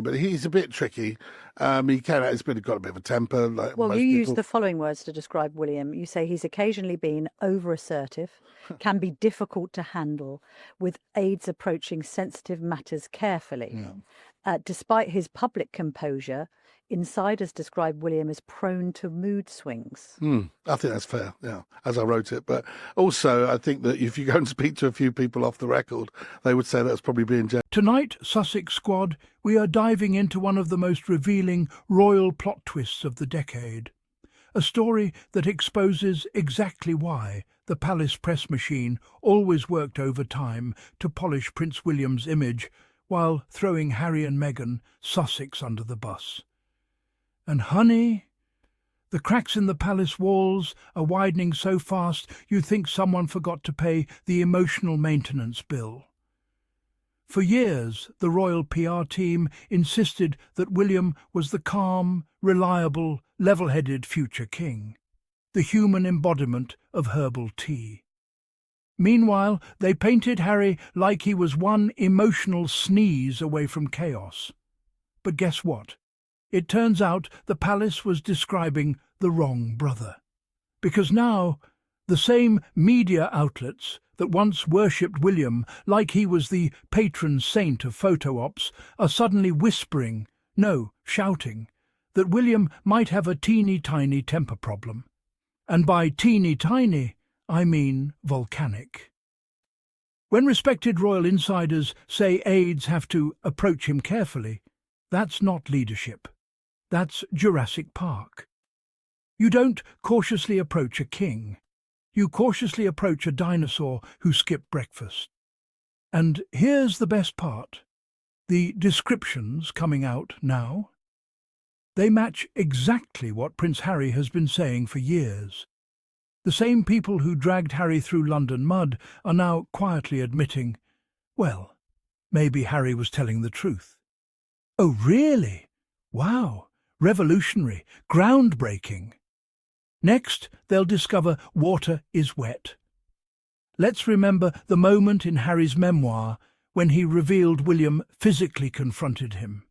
But he's a bit tricky. He's got a bit of a temper. Like Well, most you use people. the following words to describe William. You say he's occasionally been over-assertive, can be difficult to handle, with aides approaching sensitive matters carefully. Despite his public composure, insiders describe William as prone to mood swings. I think that's fair, yeah, as I wrote it. But also, I think that if you go and speak to a few people off the record, they would say that's probably being generous. Tonight, Sussex Squad, we are diving into one of the most revealing royal plot twists of the decade. A story that exposes exactly why the palace press machine always worked overtime to polish Prince William's image while throwing Harry and Meghan, Sussex, under the bus. And honey, the cracks in the palace walls are widening so fast you'd think someone forgot to pay the emotional maintenance bill. For years, the royal PR team insisted that William was the calm, reliable, level-headed future king, the human embodiment of herbal tea. Meanwhile, they painted Harry like he was one emotional sneeze away from chaos. But guess what? It turns out the palace was describing the wrong brother. Because now, the same media outlets that once worshipped William like he was the patron saint of photo ops are suddenly whispering, no, shouting, that William might have a teeny-tiny temper problem. And by teeny-tiny, I mean volcanic. When respected royal insiders say aides have to approach him carefully, that's not leadership. That's Jurassic Park. You don't cautiously approach a king. You cautiously approach a dinosaur who skipped breakfast. And here's the best part. The descriptions coming out now. They match exactly what Prince Harry has been saying for years. The same people who dragged Harry through London mud are now quietly admitting, well, maybe Harry was telling the truth. Oh, really? Wow, revolutionary, groundbreaking. Next, they'll discover water is wet. Let's remember the moment in Harry's memoir when he revealed William physically confronted him.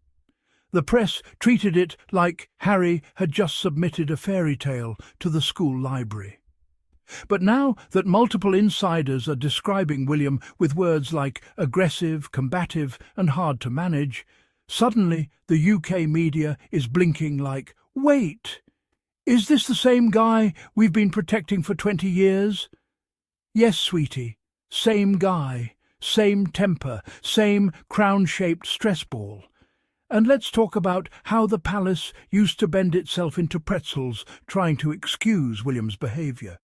The press treated it like Harry had just submitted a fairy tale to the school library. But now that multiple insiders are describing William with words like aggressive, combative, and hard to manage, suddenly the UK media is blinking like, wait, is this the same guy we've been protecting for 20 years? Yes, sweetie, same guy, same temper, same crown-shaped stress ball. And let's talk about how the palace used to bend itself into pretzels trying to excuse William's behaviour.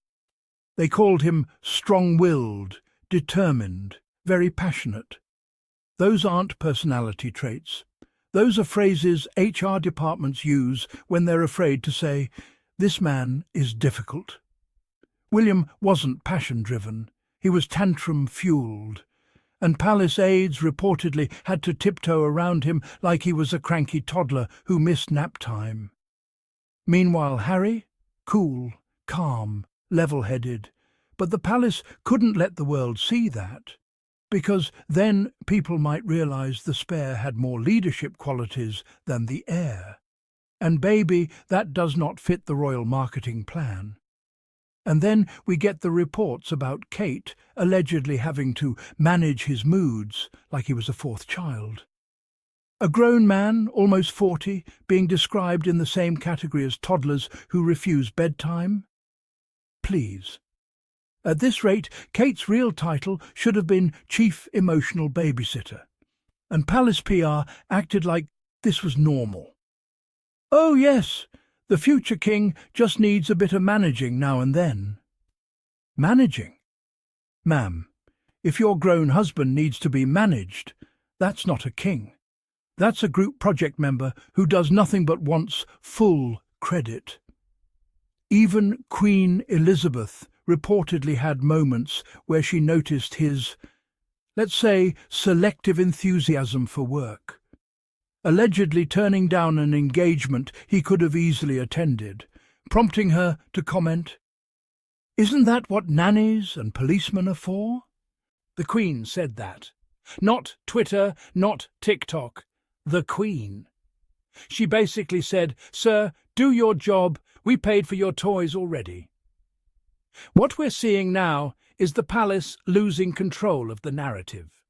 They called him strong-willed, determined, very passionate. Those aren't personality traits. Those are phrases HR departments use when they're afraid to say, this man is difficult. William wasn't passion-driven. He was tantrum-fueled. And palace aides reportedly had to tiptoe around him like he was a cranky toddler who missed nap time. Meanwhile, Harry? Cool, calm, level-headed. But the palace couldn't let the world see that, because then people might realise the spare had more leadership qualities than the heir. And baby, that does not fit the royal marketing plan. And then we get the reports about Kate allegedly having to manage his moods like he was a fourth child. A grown man, almost 40, being described in the same category as toddlers who refuse bedtime? Please. At this rate, Kate's real title should have been Chief Emotional Babysitter. And Palace PR acted like this was normal. Oh yes, the future king just needs a bit of managing now and then. Managing? Ma'am, if your grown husband needs to be managed, that's not a king. That's a group project member who does nothing but wants full credit. Even Queen Elizabeth reportedly had moments where she noticed his, let's say, selective enthusiasm for work, allegedly turning down an engagement he could have easily attended, prompting her to comment, "Isn't that what nannies and policemen are for?" The Queen said that. Not Twitter, not TikTok. the Queen. She basically said, "Sir, do your job, we paid for your toys already." What we're seeing now is the palace losing control of the narrative.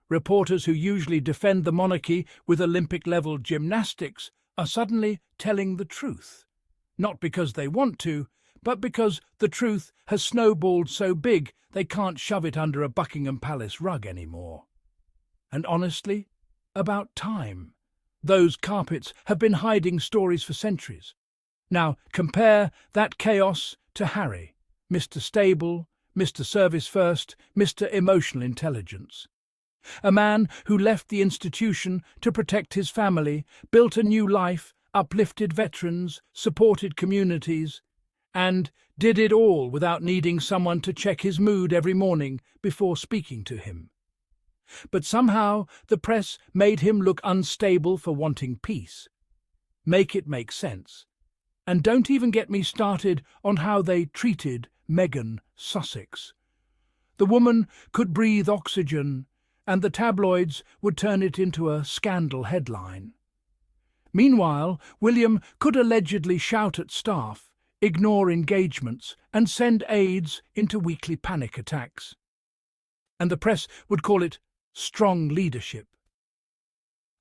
Reporters who usually defend the monarchy with Olympic-level gymnastics are suddenly telling the truth, not because they want to, but because the truth has snowballed so big they can't shove it under a Buckingham Palace rug anymore. And honestly, about time. Those carpets have been hiding stories for centuries. Now compare that chaos to Harry, Mr. Stable, Mr. Service First, Mr. Emotional Intelligence. A man who left the institution to protect his family, built a new life, uplifted veterans, supported communities, and did it all without needing someone to check his mood every morning before speaking to him. But somehow the press made him look unstable for wanting peace. Make it make sense. And don't even get me started on how they treated Meghan Sussex. The woman could breathe oxygen, and the tabloids would turn it into a scandal headline. Meanwhile, William could allegedly shout at staff, ignore engagements, and send aides into weekly panic attacks. And the press would call it strong leadership.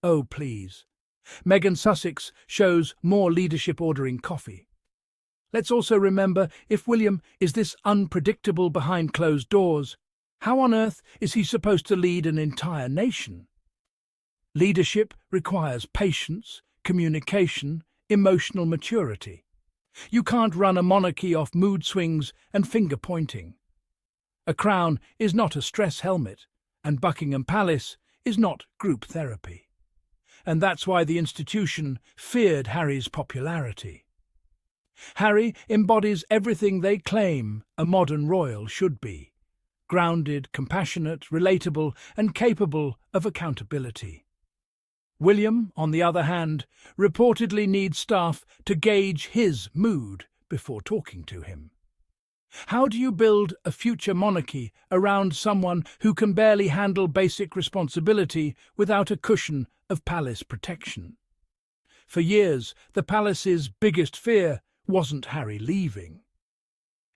Oh, please. Meghan Sussex shows more leadership ordering coffee. Let's also remember, if William is this unpredictable behind closed doors, how on earth is he supposed to lead an entire nation? Leadership requires patience, communication, emotional maturity. You can't run a monarchy off mood swings and finger-pointing. A crown is not a stress helmet, and Buckingham Palace is not group therapy. And that's why the institution feared Harry's popularity. Harry embodies everything they claim a modern royal should be: grounded, compassionate, relatable, and capable of accountability. William, on the other hand, reportedly needs staff to gauge his mood before talking to him. How do you build a future monarchy around someone who can barely handle basic responsibility without a cushion of palace protection? For years, the palace's biggest fear wasn't Harry leaving.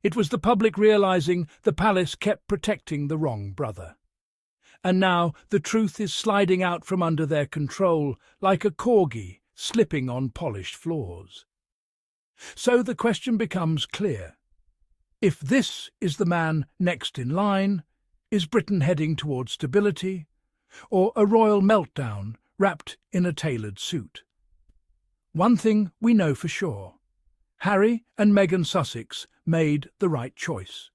It was the public realizing the palace kept protecting the wrong brother. And now the truth is sliding out from under their control like a corgi slipping on polished floors. So the question becomes clear. If this is the man next in line, is Britain heading towards stability, or a royal meltdown wrapped in a tailored suit? One thing we know for sure. Harry and Meghan Sussex made the right choice.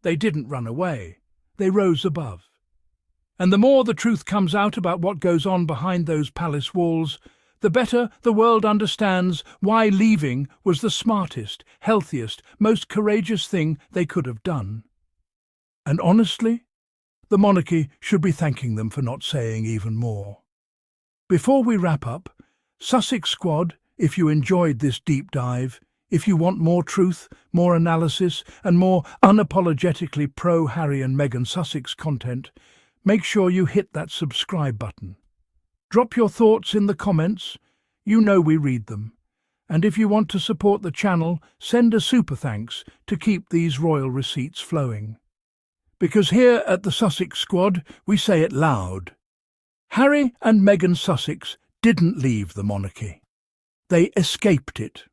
They didn't run away. They rose above. And the more the truth comes out about what goes on behind those palace walls, the better the world understands why leaving was the smartest, healthiest, most courageous thing they could have done. And honestly, the monarchy should be thanking them for not saying even more. Before we wrap up, Sussex Squad, if you enjoyed this deep dive, if you want more truth, more analysis, and more unapologetically pro-Harry and Meghan Sussex content, make sure you hit that subscribe button. Drop your thoughts in the comments. You know we read them. And if you want to support the channel, send a super thanks to keep these royal receipts flowing. Because here at the Sussex Squad, we say it loud. Harry and Meghan Sussex didn't leave the monarchy. They escaped it.